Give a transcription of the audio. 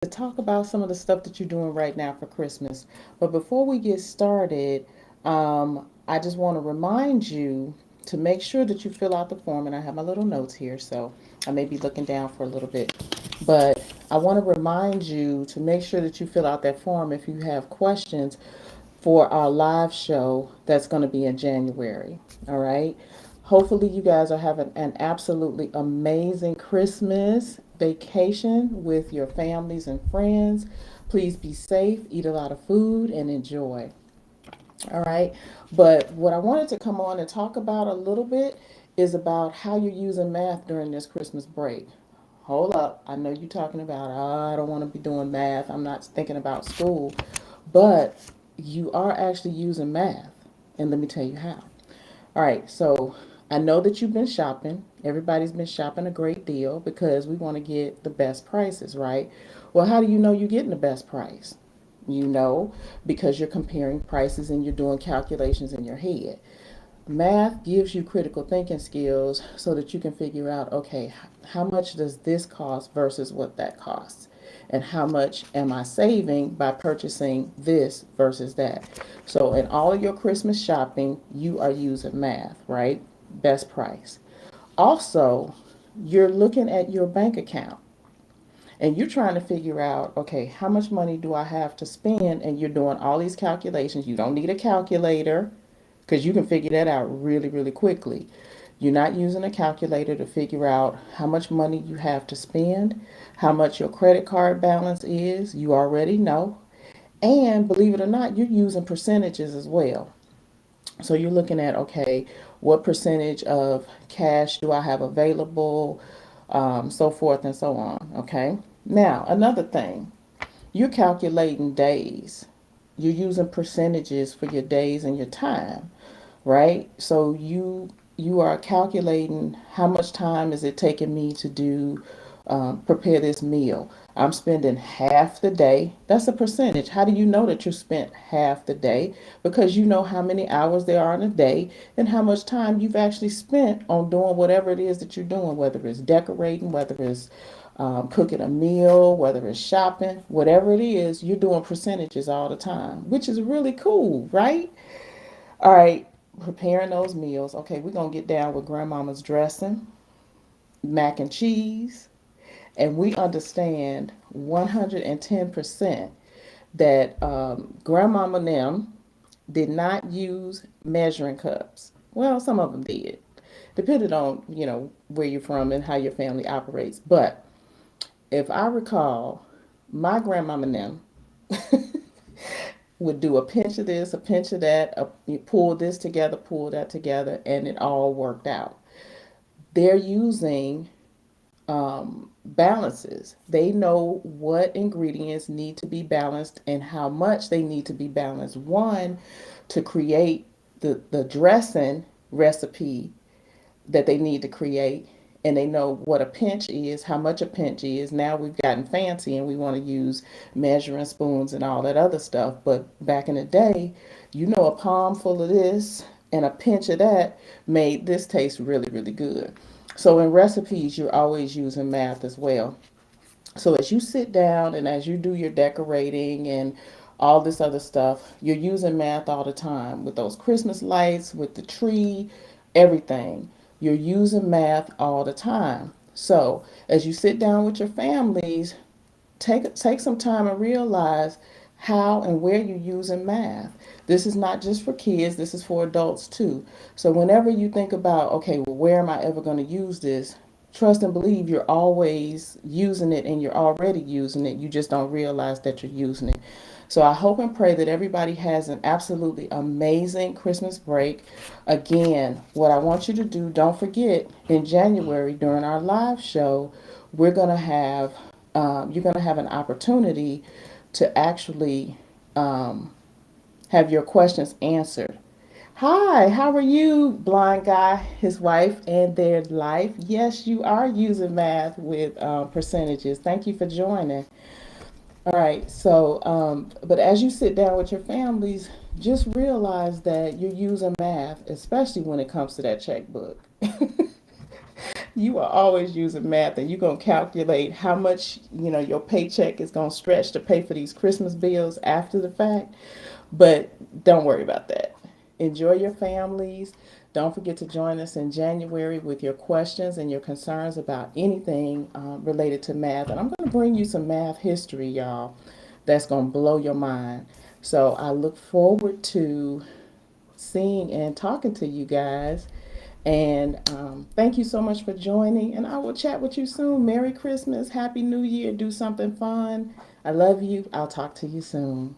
to talk about some of the stuff that you're doing right now for Christmas. But before we get started, I just want to remind you to make sure that you fill out the form. And I have my little notes here, so I may be looking down for a little bit. But I want to remind you to make sure that you fill out that form if you have questions for our live show that's going to be in January. All right. Hopefully, you guys are having an absolutely amazing Christmas vacation with your families and friends. Please be safe, eat a lot of food, and enjoy. All right. But what I wanted to come on and talk about a little bit is about how you're using math during this Christmas break. Hold up. I know you're talking about, oh, I don't want to be doing math. I'm not thinking about school. But you are actually using math. And let me tell you how. All right. So I know that you've been shopping. Everybody's been shopping a great deal because we want to get the best prices, right? Well, how do you know you're getting the best price? You know, because you're comparing prices and you're doing calculations in your head. Math gives you critical thinking skills so that you can figure out, okay, how much does this cost versus what that costs? And how much am I saving by purchasing this versus that? So, in all of your Christmas shopping, you are using math, right? Best price. Also, you're looking at your bank account and you're trying to figure out, okay, how much money do I have to spend? And you're doing all these calculations. You don't need a calculator because you can figure that out really, really quickly. You're not using a calculator to figure out how much money you have to spend, how much your credit card balance is. You already know. And believe it or not, you're using percentages as well. So you're looking at, okay, what percentage of cash do I have available, so forth and so on. Okay. Now, another thing, you're calculating days. You're using percentages for your days and your time, right? So you are calculating how much time is it taking me to do prepare this meal. I'm spending half the day. That's a percentage. How do you know that you spent half the day? Because you know how many hours there are in a day and how much time you've actually spent on doing whatever it is that you're doing, whether it's decorating, whether it's cooking a meal, whether it's shopping, whatever it is, you're doing percentages all the time, which is really cool, right? All right, preparing those meals. Okay, we're going to get down with grandmama's dressing, mac and cheese, and we understand 110% that grandmama and them did not use measuring cups. Well, some of them did, depending on, where you're from and how your family operates. But if I recall, my grandmama and them would do a pinch of this, a pinch of that, you pull this together, pull that together, and it all worked out. They're using balances. They know what ingredients need to be balanced and how much they need to be balanced. One, to create the dressing recipe that they need to create, and they know what a pinch is, how much a pinch is. Now we've gotten fancy and we want to use measuring spoons and all that other stuff. But back in the day, a palm full of this and a pinch of that made this taste really, really good. So in recipes, you're always using math as well. So as you sit down and as you do your decorating and all this other stuff, you're using math all the time with those Christmas lights, with the tree, everything. You're using math all the time. So as you sit down with your families, take some time and realize how and where you're using math. This is not just for kids, this is for adults too. So whenever you think about, okay, well, where am I ever going to use this? Trust and believe you're always using it and you're already using it. You just don't realize that you're using it. So I hope and pray that everybody has an absolutely amazing Christmas break. Again, what I want you to do, don't forget, in January during our live show, we're going to have you're going to have an opportunity to actually have your questions answered. Hi, how are you, blind guy, his wife, and their life? Yes, you are using math with percentages. Thank you for joining. All right, so, but as you sit down with your families, just realize that you're using math, especially when it comes to that checkbook. You are always using math, and you're going to calculate how much, your paycheck is going to stretch to pay for these Christmas bills after the fact. But don't worry about that. Enjoy your families. Don't forget to join us in January with your questions and your concerns about anything related to math. And I'm going to bring you some math history, y'all, that's going to blow your mind. So I look forward to seeing and talking to you guys. And thank you so much for joining. And I will chat with you soon. Merry Christmas. Happy New Year. Do something fun. I love you. I'll talk to you soon.